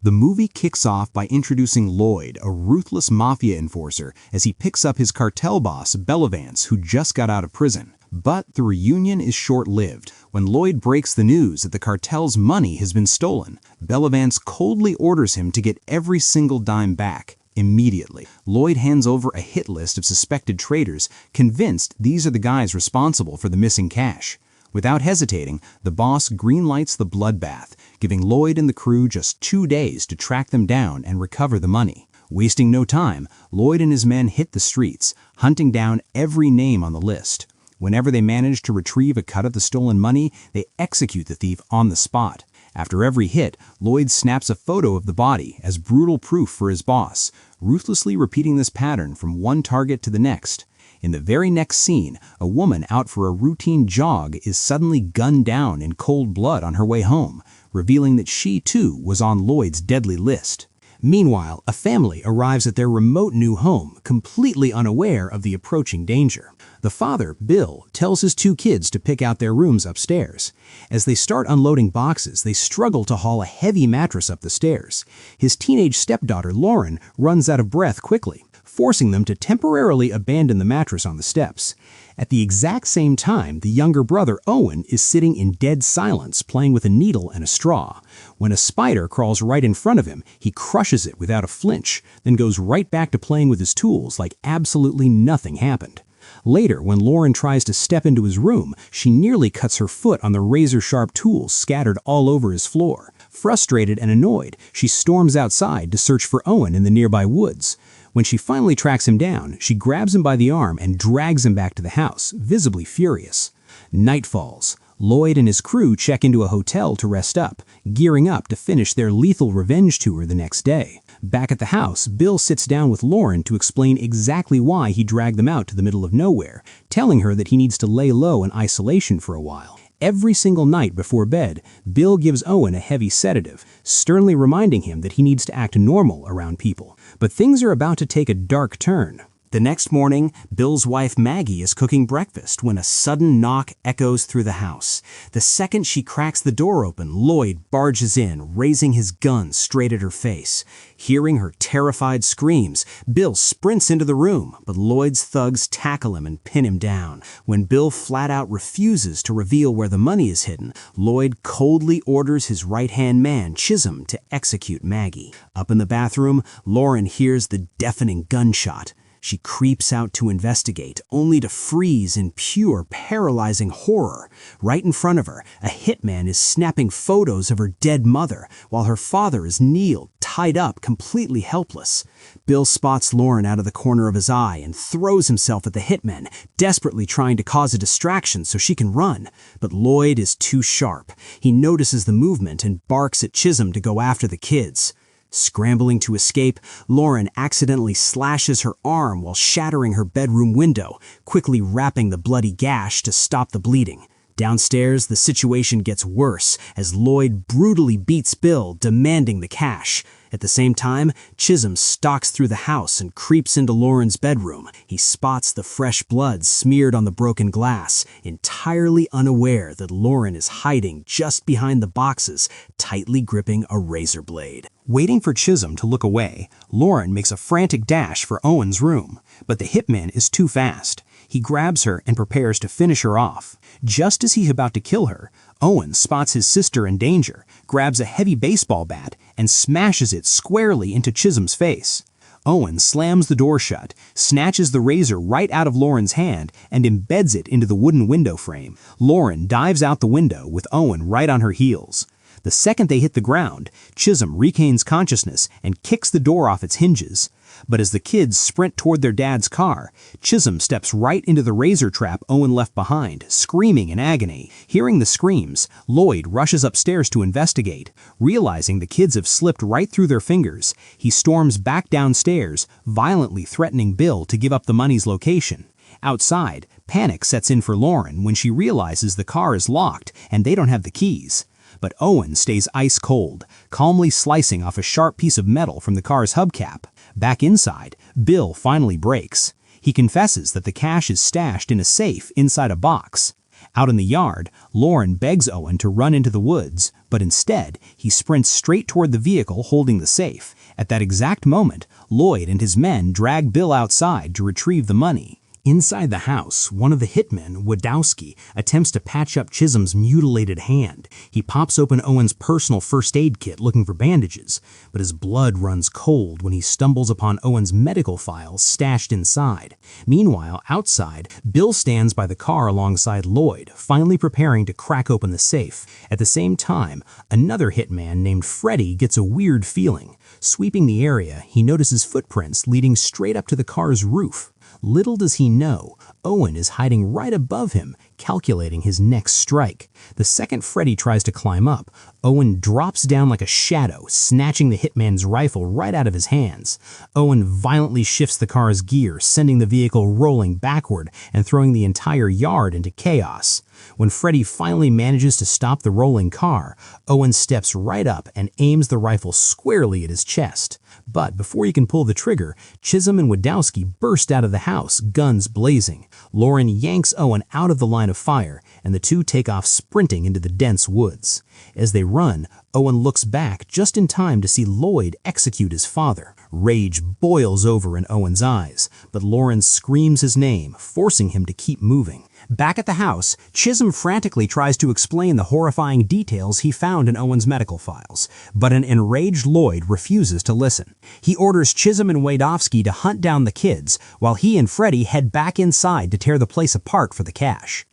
The movie kicks off by introducing Lloyd, a ruthless mafia enforcer, as he picks up his cartel boss, Bellavance, who just got out of prison. But the reunion is short-lived. When Lloyd breaks the news that the cartel's money has been stolen, Bellavance coldly orders him to get every single dime back, immediately. Lloyd hands over a hit list of suspected traitors, convinced these are the guys responsible for the missing cash. Without hesitating, the boss greenlights the bloodbath, giving Lloyd and the crew just 2 days to track them down and recover the money. Wasting no time, Lloyd and his men hit the streets, hunting down every name on the list. Whenever they manage to retrieve a cut of the stolen money, they execute the thief on the spot. After every hit, Lloyd snaps a photo of the body as brutal proof for his boss, ruthlessly repeating this pattern from one target to the next. In the very next scene, a woman out for a routine jog is suddenly gunned down in cold blood on her way home, revealing that she too was on Lloyd's deadly list. Meanwhile, a family arrives at their remote new home, completely unaware of the approaching danger. The father, Bill, tells his 2 kids to pick out their rooms upstairs. As they start unloading boxes, they struggle to haul a heavy mattress up the stairs. His teenage stepdaughter, Lauren, runs out of breath quickly, forcing them to temporarily abandon the mattress on the steps. At the exact same time, the younger brother, Owen, is sitting in dead silence playing with a needle and a straw. When a spider crawls right in front of him, he crushes it without a flinch, then goes right back to playing with his tools like absolutely nothing happened. Later, when Lauren tries to step into his room, she nearly cuts her foot on the razor-sharp tools scattered all over his floor. Frustrated and annoyed, she storms outside to search for Owen in the nearby woods. When she finally tracks him down, she grabs him by the arm and drags him back to the house, visibly furious. Night falls. Lloyd and his crew check into a hotel to rest up, gearing up to finish their lethal revenge tour the next day. Back at the house, Bill sits down with Lauren to explain exactly why he dragged them out to the middle of nowhere, telling her that he needs to lay low in isolation for a while. Every single night before bed, Bill gives Owen a heavy sedative, sternly reminding him that he needs to act normal around people. But things are about to take a dark turn. The next morning, Bill's wife Maggie is cooking breakfast when a sudden knock echoes through the house. The second she cracks the door open, Lloyd barges in, raising his gun straight at her face. Hearing her terrified screams, Bill sprints into the room, but Lloyd's thugs tackle him and pin him down. When Bill flat out refuses to reveal where the money is hidden, Lloyd coldly orders his right-hand man, Chisholm, to execute Maggie. Up in the bathroom, Lauren hears the deafening gunshot. She creeps out to investigate, only to freeze in pure, paralyzing horror. Right in front of her, a hitman is snapping photos of her dead mother, while her father is kneeled, tied up, completely helpless. Bill spots Lauren out of the corner of his eye and throws himself at the hitman, desperately trying to cause a distraction so she can run. But Lloyd is too sharp. He notices the movement and barks at Chisholm to go after the kids. Scrambling to escape, Lauren accidentally slashes her arm while shattering her bedroom window, quickly wrapping the bloody gash to stop the bleeding. Downstairs, the situation gets worse as Lloyd brutally beats Bill, demanding the cash. At the same time, Chisholm stalks through the house and creeps into Lauren's bedroom. He spots the fresh blood smeared on the broken glass, entirely unaware that Lauren is hiding just behind the boxes, tightly gripping a razor blade. Waiting for Chisholm to look away, Lauren makes a frantic dash for Owen's room, but the hitman is too fast. He grabs her and prepares to finish her off. Just as he's about to kill her, Owen spots his sister in danger, grabs a heavy baseball bat, and smashes it squarely into Chisholm's face. Owen slams the door shut, snatches the razor right out of Lauren's hand, and embeds it into the wooden window frame. Lauren dives out the window with Owen right on her heels. The second they hit the ground, Chisholm regains consciousness and kicks the door off its hinges. But as the kids sprint toward their dad's car, Chisholm steps right into the razor trap Owen left behind, screaming in agony. Hearing the screams, Lloyd rushes upstairs to investigate. Realizing the kids have slipped right through their fingers, he storms back downstairs, violently threatening Bill to give up the money's location. Outside, panic sets in for Lauren when she realizes the car is locked and they don't have the keys. But Owen stays ice cold, calmly slicing off a sharp piece of metal from the car's hubcap. Back inside, Bill finally breaks. He confesses that the cash is stashed in a safe inside a box. Out in the yard, Lauren begs Owen to run into the woods, but instead, he sprints straight toward the vehicle holding the safe. At that exact moment, Lloyd and his men drag Bill outside to retrieve the money. Inside the house, one of the hitmen, Wadowski, attempts to patch up Chisholm's mutilated hand. He pops open Owen's personal first aid kit looking for bandages, but his blood runs cold when he stumbles upon Owen's medical files stashed inside. Meanwhile, outside, Bill stands by the car alongside Lloyd, finally preparing to crack open the safe. At the same time, another hitman named Freddy gets a weird feeling. Sweeping the area, he notices footprints leading straight up to the car's roof. Little does he know, Owen is hiding right above him, calculating his next strike. The second Freddy tries to climb up, Owen drops down like a shadow, snatching the hitman's rifle right out of his hands. Owen violently shifts the car's gear, sending the vehicle rolling backward and throwing the entire yard into chaos. When Freddy finally manages to stop the rolling car, Owen steps right up and aims the rifle squarely at his chest. But before he can pull the trigger, Chisholm and Wadowski burst out of the house, guns blazing. Lauren yanks Owen out of the line of fire, and the two take off sprinting into the dense woods. As they run, Owen looks back just in time to see Lloyd execute his father. Rage boils over in Owen's eyes, but Lauren screams his name, forcing him to keep moving. Back at the house, Chisholm frantically tries to explain the horrifying details he found in Owen's medical files, but an enraged Lloyd refuses to listen. He orders Chisholm and Wadowski to hunt down the kids, while he and Freddy head back inside to tear the place apart for the cash.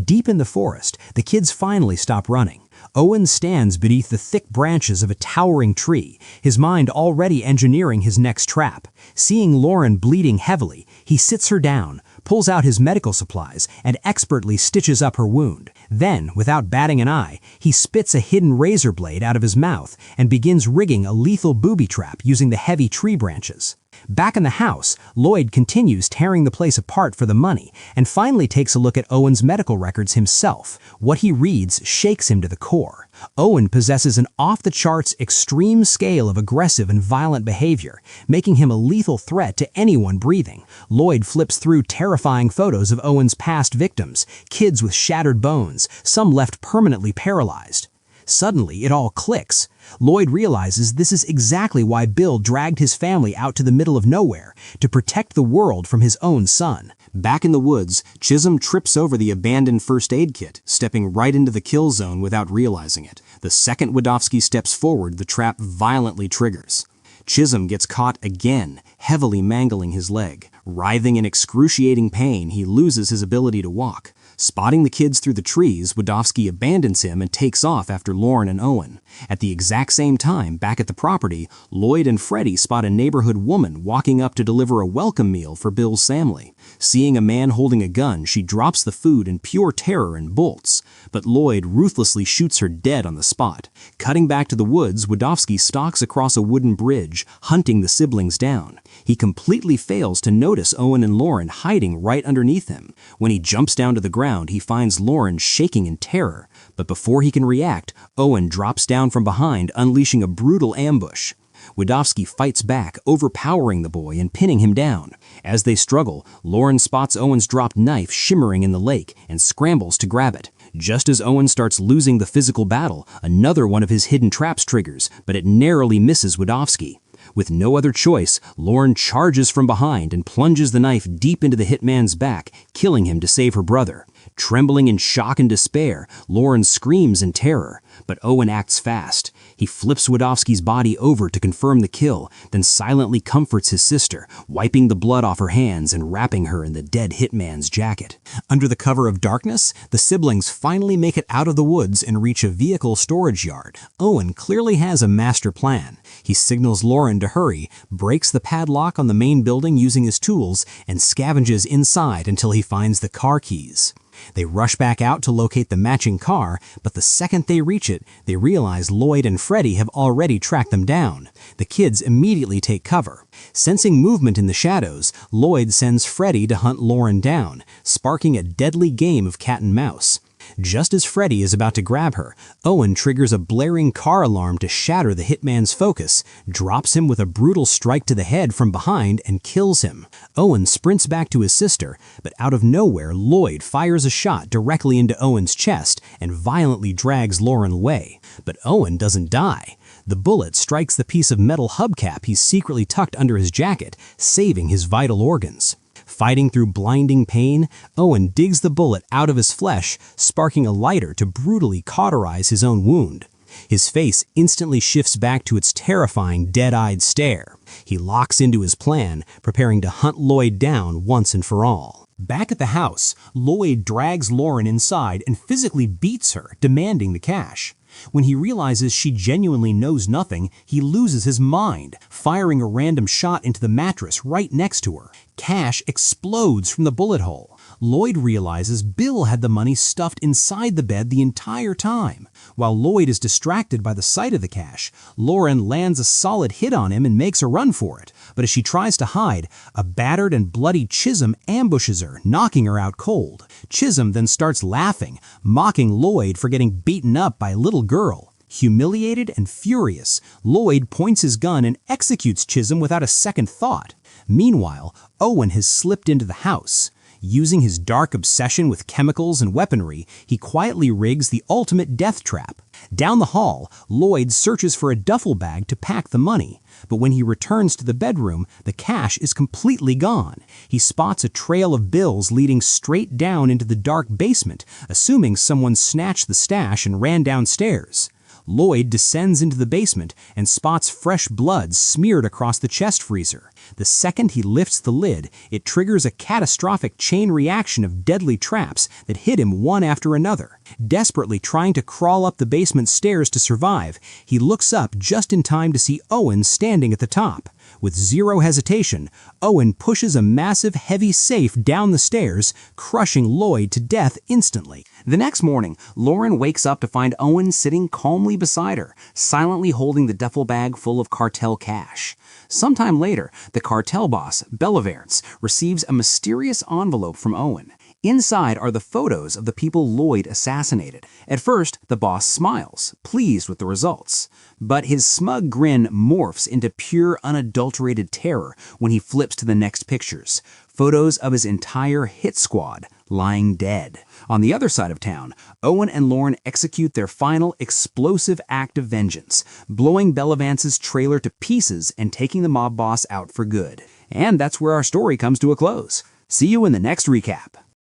Deep in the forest, the kids finally stop running. Owen stands beneath the thick branches of a towering tree, his mind already engineering his next trap. Seeing Lauren bleeding heavily, he sits her down, pulls out his medical supplies, and expertly stitches up her wound. Then, without batting an eye, he spits a hidden razor blade out of his mouth and begins rigging a lethal booby trap using the heavy tree branches. Back in the house, Lloyd continues tearing the place apart for the money and finally takes a look at Owen's medical records himself. What he reads shakes him to the core. Owen possesses an off-the-charts extreme scale of aggressive and violent behavior, making him a lethal threat to anyone breathing. Lloyd flips through terrifying photos of Owen's past victims, kids with shattered bones, some left permanently paralyzed. Suddenly, it all clicks. Lloyd realizes this is exactly why Bill dragged his family out to the middle of nowhere, to protect the world from his own son. Back in the woods, Chisholm trips over the abandoned first aid kit, stepping right into the kill zone without realizing it. The second Wadowski steps forward, the trap violently triggers. Chisholm gets caught again, heavily mangling his leg. Writhing in excruciating pain, he loses his ability to walk. Spotting the kids through the trees, Wadowski abandons him and takes off after Lauren and Owen. At the exact same time, back at the property, Lloyd and Freddy spot a neighborhood woman walking up to deliver a welcome meal for Bill's family. Seeing a man holding a gun, she drops the food in pure terror and bolts, but Lloyd ruthlessly shoots her dead on the spot. Cutting back to the woods, Wadowski stalks across a wooden bridge, hunting the siblings down. He completely fails to notice Owen and Lauren hiding right underneath him. When he jumps down to the ground, he finds Lauren shaking in terror, but before he can react, Owen drops down from behind, unleashing a brutal ambush. Wadowski fights back, overpowering the boy and pinning him down. As they struggle, Lauren spots Owen's dropped knife shimmering in the lake and scrambles to grab it. Just as Owen starts losing the physical battle, another one of his hidden traps triggers, but it narrowly misses Wadowski. With no other choice, Lauren charges from behind and plunges the knife deep into the hitman's back, killing him to save her brother. Trembling in shock and despair, Lauren screams in terror, but Owen acts fast. He flips Wadowski's body over to confirm the kill, then silently comforts his sister, wiping the blood off her hands and wrapping her in the dead hitman's jacket. Under the cover of darkness, the siblings finally make it out of the woods and reach a vehicle storage yard. Owen clearly has a master plan. He signals Lauren to hurry, breaks the padlock on the main building using his tools, and scavenges inside until he finds the car keys. They rush back out to locate the matching car, but the second they reach it, they realize Lloyd and Freddy have already tracked them down. The kids immediately take cover. Sensing movement in the shadows, Lloyd sends Freddy to hunt Lauren down, sparking a deadly game of cat and mouse. Just as Freddy is about to grab her, Owen triggers a blaring car alarm to shatter the hitman's focus, drops him with a brutal strike to the head from behind, and kills him. Owen sprints back to his sister, but out of nowhere, Lloyd fires a shot directly into Owen's chest and violently drags Lauren away. But Owen doesn't die. The bullet strikes the piece of metal hubcap he's secretly tucked under his jacket, saving his vital organs. Fighting through blinding pain, Owen digs the bullet out of his flesh, sparking a lighter to brutally cauterize his own wound. His face instantly shifts back to its terrifying, dead-eyed stare. He locks into his plan, preparing to hunt Lloyd down once and for all. Back at the house, Lloyd drags Lauren inside and physically beats her, demanding the cash. When he realizes she genuinely knows nothing, he loses his mind, firing a random shot into the mattress right next to her. Cash explodes from the bullet hole. Lloyd realizes Bill had the money stuffed inside the bed the entire time. While Lloyd is distracted by the sight of the cash, Lauren lands a solid hit on him and makes a run for it. But as she tries to hide, a battered and bloody Chisholm ambushes her, knocking her out cold. Chisholm then starts laughing, mocking Lloyd for getting beaten up by a little girl. Humiliated and furious, Lloyd points his gun and executes Chisholm without a second thought. Meanwhile, Owen has slipped into the house. Using his dark obsession with chemicals and weaponry, he quietly rigs the ultimate death trap. Down the hall, Lloyd searches for a duffel bag to pack the money. But when he returns to the bedroom, the cash is completely gone. He spots a trail of bills leading straight down into the dark basement, assuming someone snatched the stash and ran downstairs. Lloyd descends into the basement and spots fresh blood smeared across the chest freezer. The second he lifts the lid, it triggers a catastrophic chain reaction of deadly traps that hit him one after another. Desperately trying to crawl up the basement stairs to survive, he looks up just in time to see Owen standing at the top. With zero hesitation, Owen pushes a massive, heavy safe down the stairs, crushing Lloyd to death instantly. The next morning, Lauren wakes up to find Owen sitting calmly beside her, silently holding the duffel bag full of cartel cash. Sometime later, the cartel boss, Beliverance, receives a mysterious envelope from Owen. Inside are the photos of the people Lloyd assassinated. At first, the boss smiles, pleased with the results. But his smug grin morphs into pure, unadulterated terror when he flips to the next pictures. Photos of his entire hit squad lying dead. On the other side of town, Owen and Lauren execute their final explosive act of vengeance, blowing Belivance's trailer to pieces and taking the mob boss out for good. And that's where our story comes to a close. See you in the next recap.